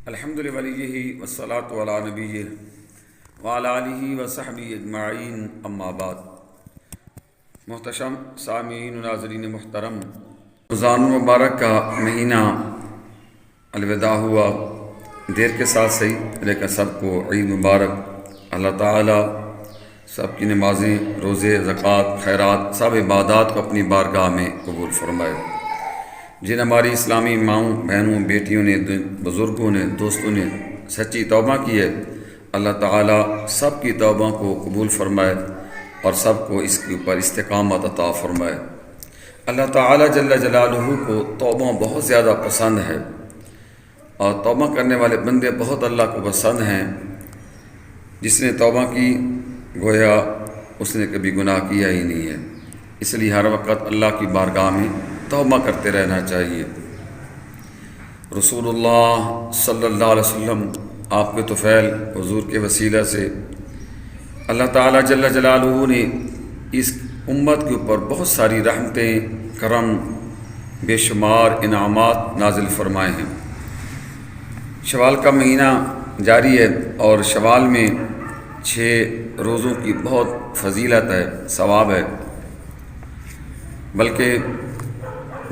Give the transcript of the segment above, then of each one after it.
الحمد لولیہ والصلاة علی نبیہ وعلی آلہ وصحبہ اجمعین، اما بعد۔ محتشم سامعین و ناظرین محترم، رمضان المبارک کا مہینہ الوداع ہوا، دیر کے ساتھ صحیح، لیکن سب کو عید مبارک۔ اللہ تعالیٰ سب کی نمازیں، روزے، زکوٰۃ، خیرات، سب عبادات کو اپنی بارگاہ میں قبول فرمائے۔ جن ہماری اسلامی ماؤں، بہنوں، بیٹیوں نے، بزرگوں نے، دوستوں نے سچی توبہ کی ہے، اللہ تعالیٰ سب کی توبہ کو قبول فرمائے اور سب کو اس کے اوپر استقامت عطا فرمائے۔ اللہ تعالیٰ جل جلالہ کو توبہ بہت زیادہ پسند ہے، اور توبہ کرنے والے بندے بہت اللہ کو پسند ہیں۔ جس نے توبہ کی گویا اس نے کبھی گناہ کیا ہی نہیں ہے، اس لیے ہر وقت اللہ کی بارگاہ میں توبہ کرتے رہنا چاہیے۔ رسول اللہ صلی اللہ علیہ وسلم، آپ کے طفیل حضور کے وسیلہ سے اللہ تعالیٰ جل جلالہ نے اس امت کے اوپر بہت ساری رحمتیں، کرم، بے شمار انعامات نازل فرمائے ہیں۔ شوال کا مہینہ جاری ہے، اور شوال میں 6 روزوں کی بہت فضیلت ہے، ثواب ہے۔ بلکہ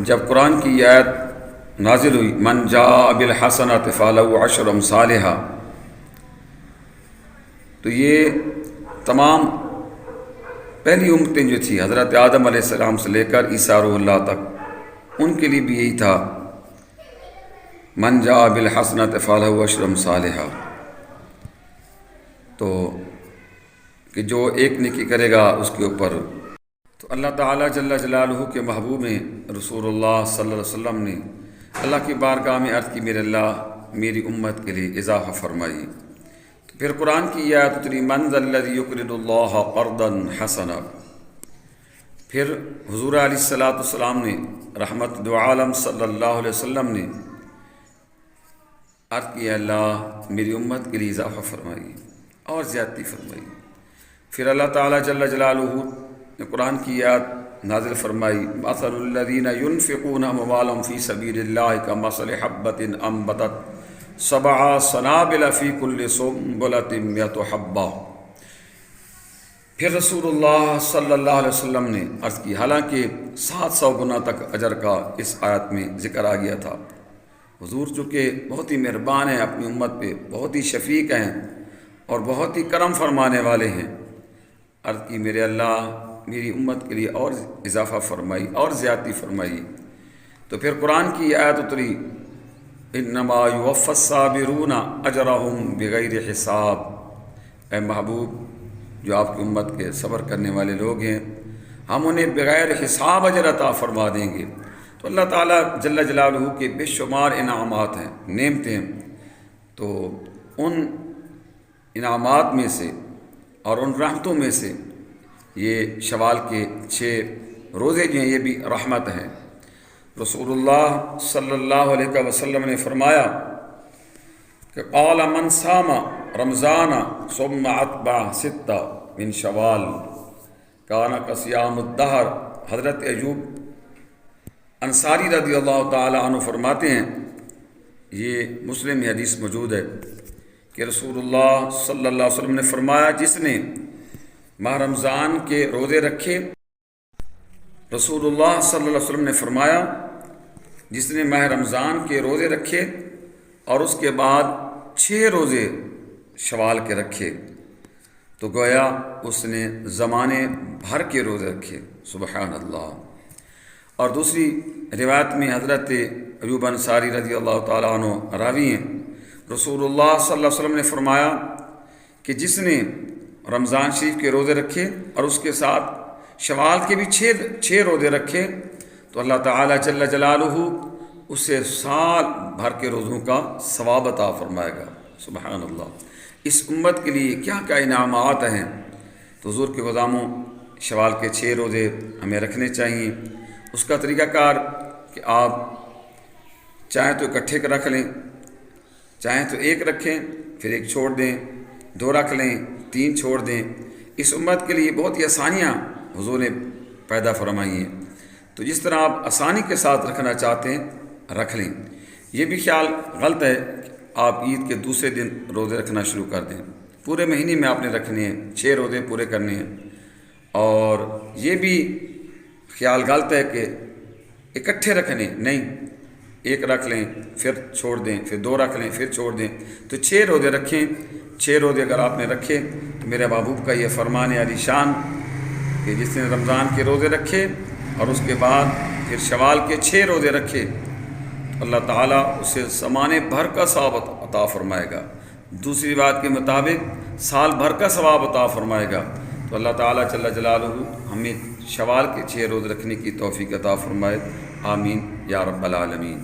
جب قرآن کی آیت نازل ہوئی، من جاء بالحسنۃ فلہ عشر امثالھا، تو یہ تمام پہلی امتیں جو تھی، حضرت آدم علیہ السلام سے لے کر عیسیٰ روح اللہ تک، ان کے لیے بھی یہی تھا، من جاء بالحسنۃ فلہ عشر امثالھا، تو کہ جو ایک نیکی کرے گا اس کے اوپر۔ تو اللہ تعالیٰ جل جلالہ کے محبوب ہیں رسول اللہ صلی اللہ علیہ وسلم نے اللہ کی بارگاہ میں عرض کی، میرے اللہ میری امت کے لیے اضافہ فرمائی۔ تو پھر قرآن کی یہ آیت اتری، من ذا الذی یقرض اللہ قرضا حسنا۔ پھر حضور علیہ الصلوۃ والسلام نے، رحمت دو عالم صلی اللہ علیہ وسلم نے عرض کیا، اللہ میری امت کے لیے اضافہ فرمائی اور زیادتی فرمائی۔ پھر اللہ تعالیٰ جل جلالہ نے قرآن کی آیت نازل فرمائی، مثل الذین ينفقون اموالهم فی سبیل اللہ کمثل حبۃ انبتت 7 سنابل فی کل سنبلۃ 100 حبہ۔ پھر رسول اللہ صلی اللہ علیہ وسلم نے عرض کی، حالانکہ 700 گنا تک اجر کا اس آیت میں ذکر آ گیا تھا۔ حضور چونکہ بہت ہی مہربان ہیں، اپنی امت پہ بہت ہی شفیق ہیں اور بہت ہی کرم فرمانے والے ہیں، عرض کی میرے اللہ میری امت کے لیے اور اضافہ فرمائی اور زیادتی فرمائی۔ تو پھر قرآن کی آیت اتری، انما یوفی الصابرون اجرہم بغیر حساب۔ اے محبوب، جو آپ کی امت کے صبر کرنے والے لوگ ہیں، ہم انہیں بغیر حساب اجر عطا فرما دیں گے۔ تو اللہ تعالیٰ جل جلالہ کے بے شمار انعامات ہیں، نعمتیں ہیں، تو ان انعامات میں سے اور ان رحمتوں میں سے یہ شوال کے 6 روزے جو ہیں یہ بھی رحمت ہیں۔ رسول اللہ صلی اللہ علیہ وسلم نے فرمایا کہ قال من صام رمضان ثم اتبع 6 من شوال کان کصیام الدہر۔ حضرت ایوب انصاری رضی اللہ تعالیٰ عنہ فرماتے ہیں، یہ مسلم میں حدیث موجود ہے کہ رسول اللہ صلی اللہ علیہ وسلم نے فرمایا، جس نے ماہ رمضان کے روزے رکھے، رسول اللہ صلی اللہ علیہ وسلم نے فرمایا، جس نے ماہ رمضان کے روزے رکھے اور اس کے بعد 6 روزے شوال کے رکھے، تو گویا اس نے زمانے بھر کے روزے رکھے، سبحان اللہ۔ اور دوسری روایت میں حضرت ایوب انصاری رضی اللہ تعالیٰ عنہ راوی ہیں، رسول اللہ صلی اللہ علیہ وسلم نے فرمایا کہ جس نے رمضان شریف کے روزے رکھے اور اس کے ساتھ شوال کے بھی 6 روزے رکھے، تو اللہ تعالیٰ جل جلالہ اسے سال بھر کے روزوں کا ثواب عطا فرمائے گا، سبحان اللہ۔ اس امت کے لیے کیا کیا انعامات ہیں۔ تو حضور کے غلاموں، شوال کے 6 روزے ہمیں رکھنے چاہیے۔ اس کا طریقہ کار کہ آپ چاہیں تو اکٹھے رکھ لیں، چاہیں تو 1 رکھیں پھر 1 چھوڑ دیں، 2 رکھ لیں، 3 چھوڑ دیں۔ اس امت کے لیے بہت ہی آسانیاں حضور نے پیدا فرمائی ہیں، تو جس طرح آپ آسانی کے ساتھ رکھنا چاہتے ہیں رکھ لیں۔ یہ بھی خیال غلط ہے کہ آپ عید کے دوسرے دن روزے رکھنا شروع کر دیں۔ پورے مہینے میں آپ نے رکھنے ہیں، 6 روزے پورے کرنے ہیں۔ اور یہ بھی خیال غلط ہے کہ اکٹھے رکھنے، نہیں، ایک رکھ لیں پھر چھوڑ دیں، پھر 2 رکھ لیں پھر چھوڑ دیں، تو 6 روزے رکھیں۔ 6 روزے اگر آپ نے رکھے تو میرے محبوب کا یہ فرمان علی شان کہ جس نے رمضان کے روزے رکھے اور اس کے بعد پھر شوال کے 6 روزے رکھے تو اللہ تعالیٰ اسے زمانے بھر کا ثواب عطا فرمائے گا۔ دوسری بات کے مطابق سال بھر کا ثواب عطا فرمائے گا۔ تو اللہ تعالیٰ جل جلالہ ہمیں شوال کے 6 روزے رکھنے کی توفیق عطا فرمائے۔ آمین یا رب العالمین۔